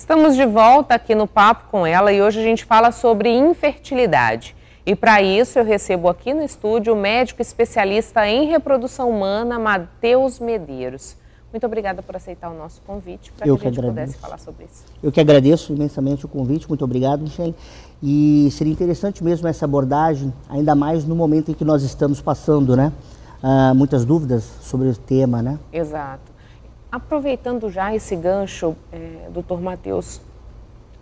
Estamos de volta aqui no Papo com ela e hoje a gente fala sobre infertilidade. E para isso eu recebo aqui no estúdio o médico especialista em reprodução humana, Matheus Medeiros. Muito obrigada por aceitar o nosso convite para que a gente pudesse falar sobre isso. Eu que agradeço imensamente o convite, muito obrigado, Michele. E seria interessante mesmo essa abordagem, ainda mais no momento em que nós estamos passando, né? Muitas dúvidas sobre o tema, né? Exato. Aproveitando já esse gancho, doutor Matheus,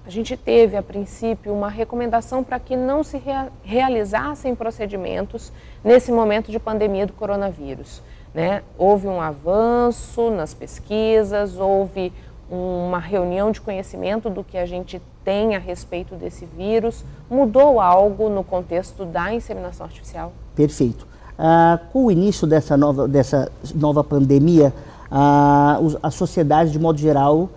a gente teve a princípio uma recomendação para que não se realizassem procedimentos nesse momento de pandemia do coronavírus, né? Houve um avanço nas pesquisas, houve uma reunião de conhecimento do que a gente tem a respeito desse vírus. Mudou algo no contexto da inseminação artificial? Perfeito. Com o início dessa nova pandemia, as sociedades, de modo geral,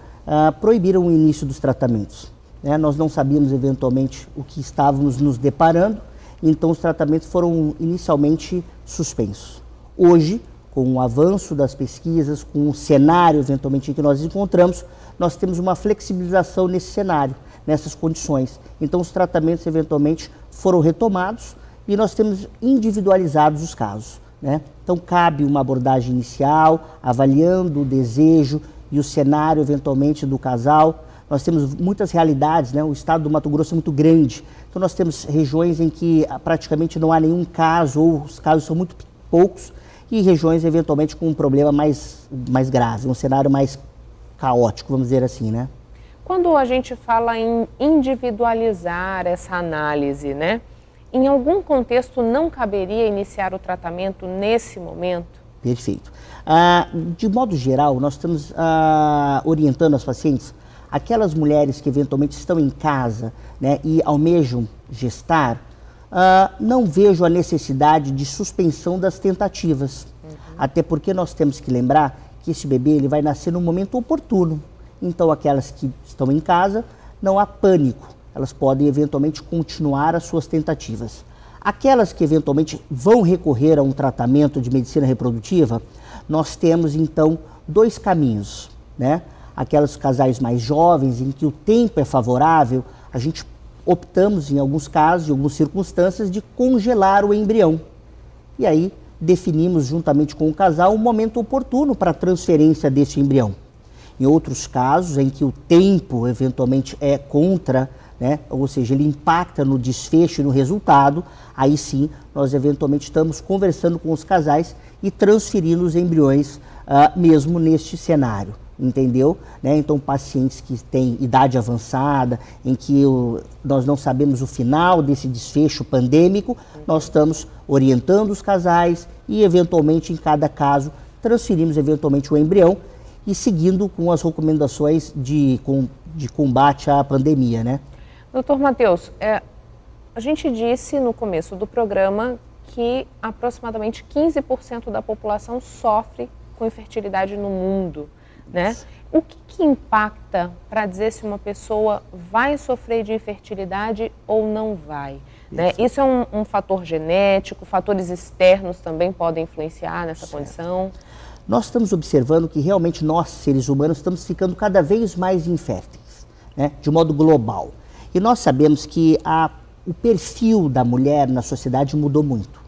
proibiram o início dos tratamentos. Nós não sabíamos, eventualmente, o que estávamos nos deparando, então os tratamentos foram inicialmente suspensos. Hoje, com o avanço das pesquisas, com o cenário, eventualmente, em que nós encontramos, nós temos uma flexibilização nesse cenário, nessas condições. Então, os tratamentos, eventualmente, foram retomados e nós temos individualizados os casos, né? Então, cabe uma abordagem inicial, avaliando o desejo e o cenário, eventualmente, do casal. Nós temos muitas realidades, né? O estado do Mato Grosso é muito grande, então nós temos regiões em que praticamente não há nenhum caso, ou os casos são muito poucos, e regiões, eventualmente, com um problema mais grave, um cenário mais caótico, vamos dizer assim, né? Quando a gente fala em individualizar essa análise, né? Em algum contexto não caberia iniciar o tratamento nesse momento? Perfeito. De modo geral, nós estamos orientando as pacientes, aquelas mulheres que eventualmente estão em casa, né, e almejam gestar, não vejo a necessidade de suspensão das tentativas. Até porque nós temos que lembrar que esse bebê ele vai nascer no momento oportuno. Então, aquelas que estão em casa, não há pânico. Elas podem eventualmente continuar as suas tentativas. Aquelas que eventualmente vão recorrer a um tratamento de medicina reprodutiva, nós temos então dois caminhos, né? Aquelas casais mais jovens, em que o tempo é favorável, a gente optamos em alguns casos, em algumas circunstâncias, de congelar o embrião. E aí definimos juntamente com o casal um momento oportuno para a transferência desse embrião. Em outros casos, em que o tempo eventualmente é contra, né? Ou seja, ele impacta no desfecho e no resultado, aí sim nós eventualmente estamos conversando com os casais e transferindo os embriões mesmo neste cenário, entendeu? Né? Então, pacientes que têm idade avançada, em que nós não sabemos o final desse desfecho pandêmico, nós estamos orientando os casais e eventualmente, em cada caso, transferimos eventualmente o embrião e seguindo com as recomendações de combate à pandemia, né? Doutor Matheus, a gente disse no começo do programa que aproximadamente 15% da população sofre com infertilidade no mundo, né? O que impacta para dizer se uma pessoa vai sofrer de infertilidade ou não vai? Né? Isso é um fator genético, fatores externos também podem influenciar nessa condição? Nós estamos observando que realmente nós, seres humanos, estamos ficando cada vez mais inférteis, né? De modo global. E nós sabemos que o perfil da mulher na sociedade mudou muito.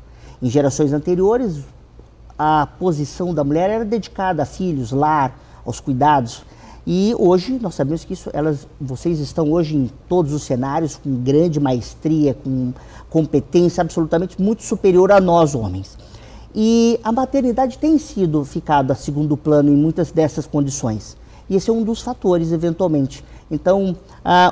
Em gerações anteriores, a posição da mulher era dedicada a filhos, lar, aos cuidados. E hoje nós sabemos que vocês estão hoje em todos os cenários com grande maestria, com competência absolutamente muito superior a nós, homens. E a maternidade tem ficado a segundo plano em muitas dessas condições. E esse é um dos fatores, eventualmente. Então,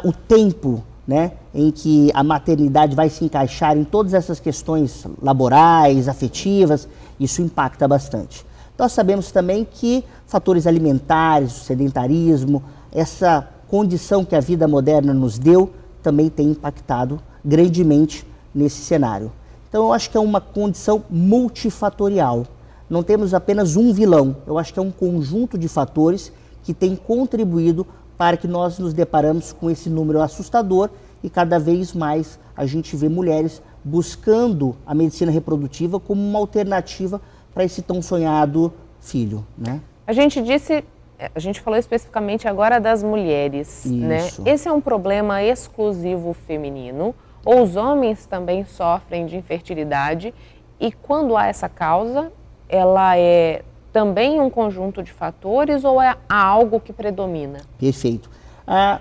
o tempo, né, em que a maternidade vai se encaixar em todas essas questões laborais, afetivas, isso impacta bastante. Nós sabemos também que fatores alimentares, o sedentarismo, essa condição que a vida moderna nos deu, também tem impactado grandemente nesse cenário. Então, eu acho que é uma condição multifatorial. Não temos apenas um vilão, eu acho que é um conjunto de fatores que tem contribuído para que nós nos deparamos com esse número assustador e cada vez mais a gente vê mulheres buscando a medicina reprodutiva como uma alternativa para esse tão sonhado filho, né? A gente disse A gente falou especificamente agora das mulheres, né? Esse é um problema exclusivo feminino, ou os homens também sofrem de infertilidade? E quando há essa causa, ela é também um conjunto de fatores ou há algo que predomina? Perfeito.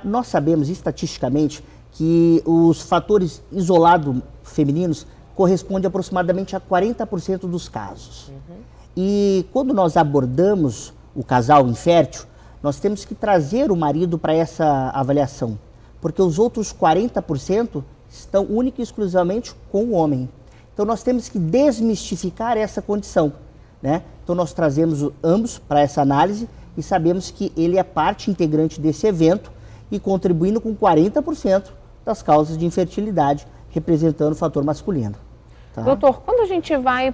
Nós sabemos estatisticamente que os fatores isolados femininos correspondem aproximadamente a 40% dos casos. E quando nós abordamos o casal infértil, nós temos que trazer o marido para essa avaliação, porque os outros 40% estão única e exclusivamente com o homem. Então nós temos que desmistificar essa condição, né? Então nós trazemos ambos para essa análise e sabemos que ele é parte integrante desse evento e contribuindo com 40% das causas de infertilidade, representando o fator masculino. Tá? Doutor, quando a gente vai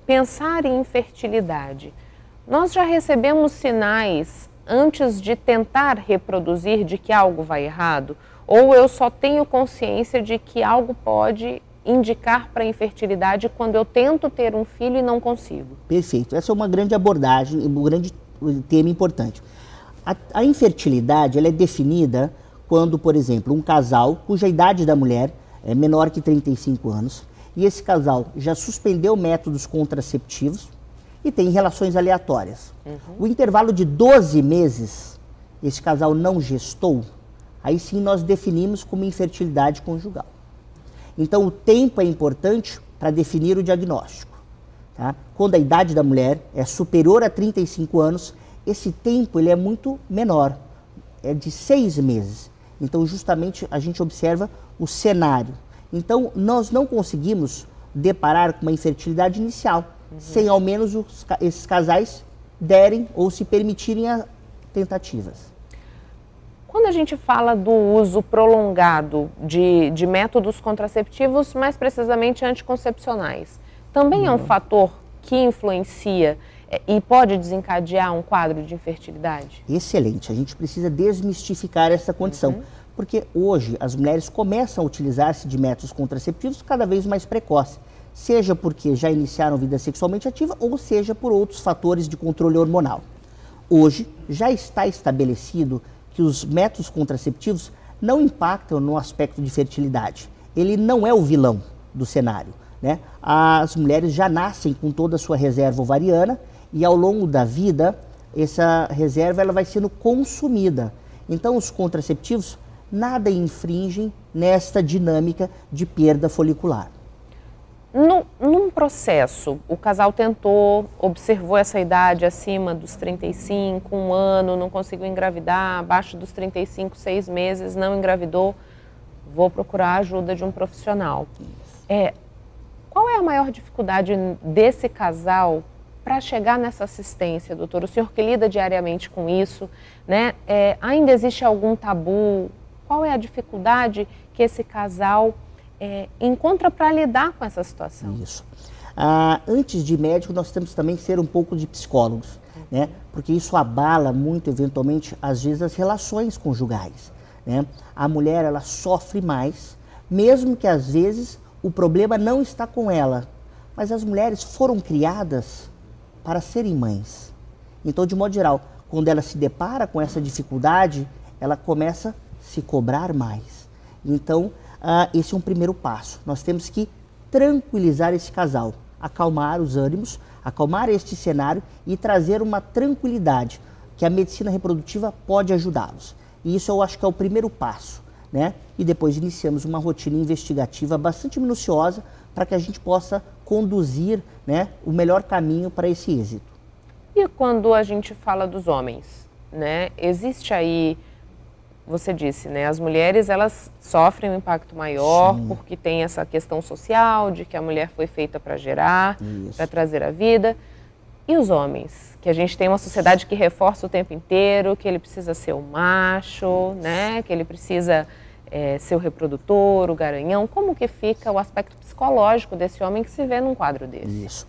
pensar em infertilidade, nós já recebemos sinais antes de tentar reproduzir de que algo vai errado? Ou eu só tenho consciência de que algo pode indicar para a infertilidade quando eu tento ter um filho e não consigo? Perfeito. Essa é uma grande abordagem, um grande tema importante. A infertilidade ela é definida quando, por exemplo, um casal cuja idade da mulher é menor que 35 anos e esse casal já suspendeu métodos contraceptivos e tem relações aleatórias. O intervalo de 12 meses, esse casal não gestou, aí sim nós definimos como infertilidade conjugal. Então o tempo é importante para definir o diagnóstico. Tá? Quando a idade da mulher é superior a 35 anos, esse tempo ele é muito menor, é de 6 meses. Então justamente a gente observa o cenário. Então nós não conseguimos deparar com uma infertilidade inicial, sem ao menos esses casais derem ou se permitirem as tentativas. Quando a gente fala do uso prolongado de métodos contraceptivos, mais precisamente anticoncepcionais, também é um fator que influencia e pode desencadear um quadro de infertilidade? Excelente, a gente precisa desmistificar essa condição, porque hoje as mulheres começam a utilizar-se de métodos contraceptivos cada vez mais precoce, seja porque já iniciaram vida sexualmente ativa ou seja por outros fatores de controle hormonal. Hoje já está estabelecido que os métodos contraceptivos não impactam no aspecto de fertilidade. Ele não é o vilão do cenário, né? As mulheres já nascem com toda a sua reserva ovariana e ao longo da vida essa reserva ela vai sendo consumida. Então os contraceptivos nada infringem nesta dinâmica de perda folicular. Num processo, o casal tentou, observou essa idade acima dos 35, um ano, não conseguiu engravidar, abaixo dos 35, 6 meses, não engravidou, vou procurar a ajuda de um profissional. Qual é a maior dificuldade desse casal para chegar nessa assistência, doutor? O senhor que lida diariamente com isso, né? Ainda existe algum tabu? Qual é a dificuldade que esse casal encontra para lidar com essa situação? Isso. Antes de médico, nós temos também que ser um pouco de psicólogos, né? Porque isso abala muito, eventualmente, às vezes, as relações conjugais, né? A mulher, ela sofre mais, mesmo que, às vezes, o problema não está com ela. Mas as mulheres foram criadas para serem mães. Então, de modo geral, quando ela se depara com essa dificuldade, ela começa a se cobrar mais. Então, esse é um primeiro passo. Nós temos que tranquilizar esse casal, acalmar os ânimos, acalmar este cenário e trazer uma tranquilidade que a medicina reprodutiva pode ajudá-los. E isso eu acho que é o primeiro passo, né? E depois iniciamos uma rotina investigativa bastante minuciosa para que a gente possa conduzir, né, o melhor caminho para esse êxito. E quando a gente fala dos homens, né? Existe aí... Você disse, né? As mulheres, elas sofrem um impacto maior porque tem essa questão social de que a mulher foi feita para gerar, para trazer a vida. E os homens? Que a gente tem uma sociedade que reforça o tempo inteiro, que ele precisa ser o macho, né? Que ele precisa ser o reprodutor, o garanhão. Como que fica o aspecto psicológico desse homem que se vê num quadro desse? Isso.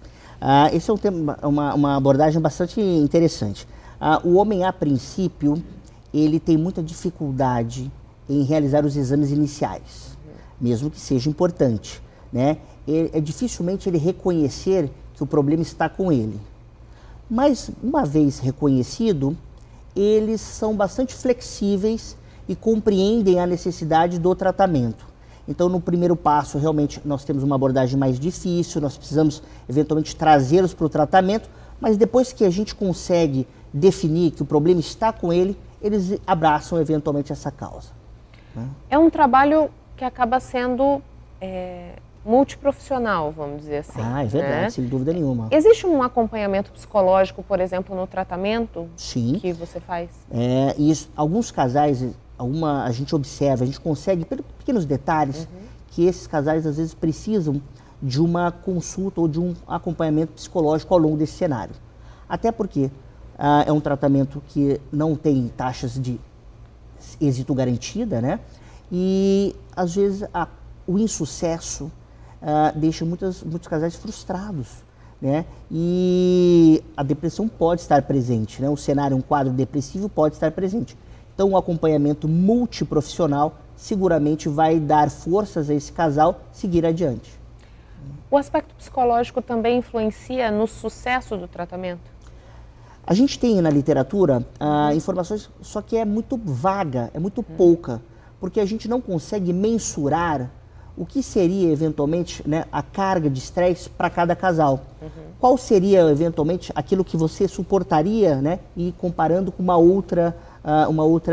Esse é um tema, uma abordagem bastante interessante. O homem, a princípio, ele tem muita dificuldade em realizar os exames iniciais, mesmo que seja importante, né? Dificilmente ele reconhecer que o problema está com ele. Mas, uma vez reconhecido, eles são bastante flexíveis e compreendem a necessidade do tratamento. Então, no primeiro passo, realmente, nós temos uma abordagem mais difícil, nós precisamos, eventualmente, trazê-los para o tratamento, mas depois que a gente consegue definir que o problema está com ele, eles abraçam, eventualmente, essa causa. Né? É um trabalho que acaba sendo multiprofissional, vamos dizer assim. Ah, é verdade, né? sem dúvida nenhuma. Existe um acompanhamento psicológico, por exemplo, no tratamento Sim. que você faz? Isso, alguns casais, a gente observa, a gente consegue, pelos pequenos detalhes, que esses casais às vezes precisam de uma consulta ou de um acompanhamento psicológico ao longo desse cenário. Até porque é um tratamento que não tem taxas de êxito garantida, né? E às vezes o insucesso deixa muitos casais frustrados, né? E a depressão pode estar presente, né? O cenário, um quadro depressivo pode estar presente. Então, um acompanhamento multiprofissional seguramente vai dar forças a esse casal seguir adiante. O aspecto psicológico também influencia no sucesso do tratamento? A gente tem na literatura informações, só que é muito vaga, é muito pouca, porque a gente não consegue mensurar o que seria, eventualmente, né, a carga de estresse para cada casal. Qual seria, eventualmente, aquilo que você suportaria, né, e comparando com uma outra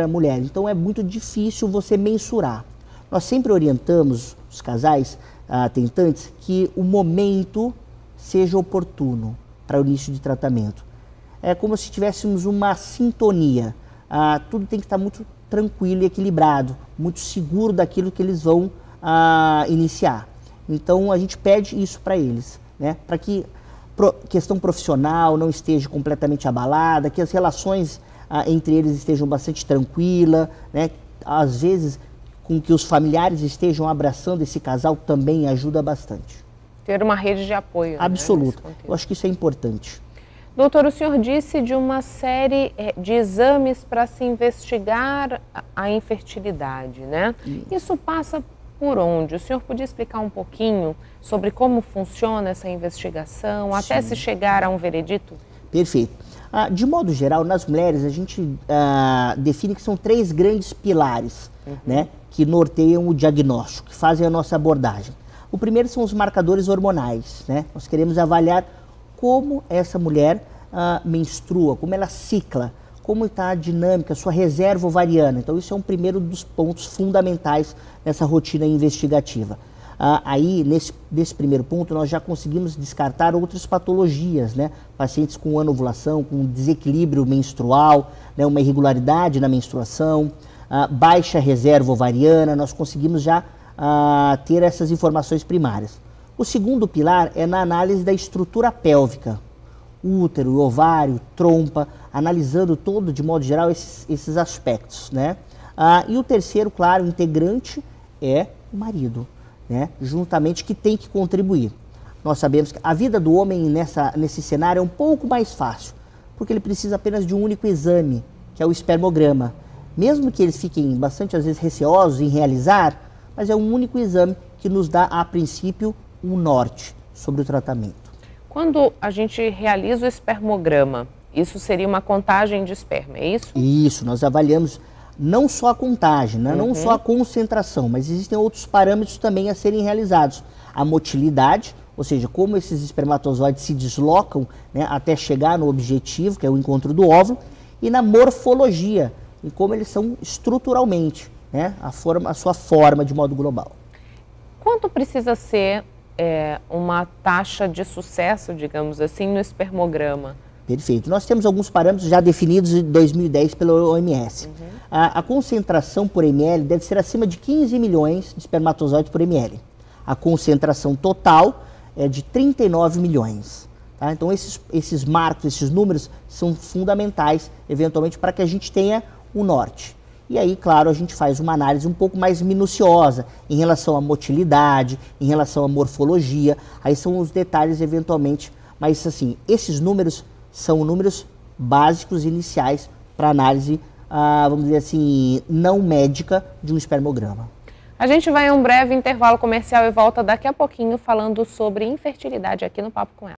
mulher. Então, é muito difícil você mensurar. Nós sempre orientamos os casais tentantes que o momento seja oportuno para o início de tratamento. É como se tivéssemos uma sintonia. Tudo tem que estar muito tranquilo e equilibrado, muito seguro daquilo que eles vão iniciar. Então, a gente pede isso para eles, né? Para que questão profissional não esteja completamente abalada, que as relações entre eles estejam bastante tranquilas, né? Às vezes, com que os familiares estejam abraçando esse casal também ajuda bastante. Ter uma rede de apoio. Absoluto. Né, eu acho que isso é importante. Doutor, o senhor disse de uma série de exames para se investigar a infertilidade, né? Isso passa por onde? O senhor podia explicar um pouquinho sobre como funciona essa investigação, até se chegar a um veredito? Perfeito. De modo geral, nas mulheres, a gente define que são 3 grandes pilares, né, que norteiam o diagnóstico, que fazem a nossa abordagem. O primeiro são os marcadores hormonais, né? Nós queremos avaliar como essa mulher menstrua, como ela cicla, como está a dinâmica, sua reserva ovariana. Então, isso é um primeiro dos pontos fundamentais nessa rotina investigativa. Aí, nesse primeiro ponto, nós já conseguimos descartar outras patologias, né? Pacientes com anovulação, com desequilíbrio menstrual, né? Uma irregularidade na menstruação, baixa reserva ovariana, nós conseguimos já ter essas informações primárias. O segundo pilar é na análise da estrutura pélvica, útero, ovário, trompa, analisando todo, de modo geral, esses aspectos, né? E o terceiro, claro, integrante é o marido, né? Juntamente, que tem que contribuir. Nós sabemos que a vida do homem nesse cenário é um pouco mais fácil, porque ele precisa apenas de um único exame, que é o espermograma. Mesmo que eles fiquem bastante, às vezes, receosos em realizar, mas é um único exame que nos dá, a princípio, um norte sobre o tratamento. Quando a gente realiza o espermograma, isso seria uma contagem de esperma, é isso? Isso, nós avaliamos não só a contagem, né? Não só a concentração, mas existem outros parâmetros também a serem realizados. A motilidade, ou seja, como esses espermatozoides se deslocam, né, até chegar no objetivo, que é o encontro do óvulo, e na morfologia, e como eles são estruturalmente, né, a sua forma de modo global. Quanto precisa ser uma taxa de sucesso, digamos assim, no espermograma? Perfeito. Nós temos alguns parâmetros já definidos em 2010 pela OMS. A concentração por ml deve ser acima de 15 milhões de espermatozoides por ml. A concentração total é de 39 milhões. Tá? Então, esses marcos, esses números são fundamentais, eventualmente, para que a gente tenha um norte. E aí, claro, a gente faz uma análise um pouco mais minuciosa em relação à motilidade, em relação à morfologia. Aí são os detalhes, eventualmente. Mas, assim, esses números são números básicos, iniciais, para análise, vamos dizer assim, não médica de um espermograma. A gente vai a um breve intervalo comercial e volta daqui a pouquinho falando sobre infertilidade aqui no Papo com Ela.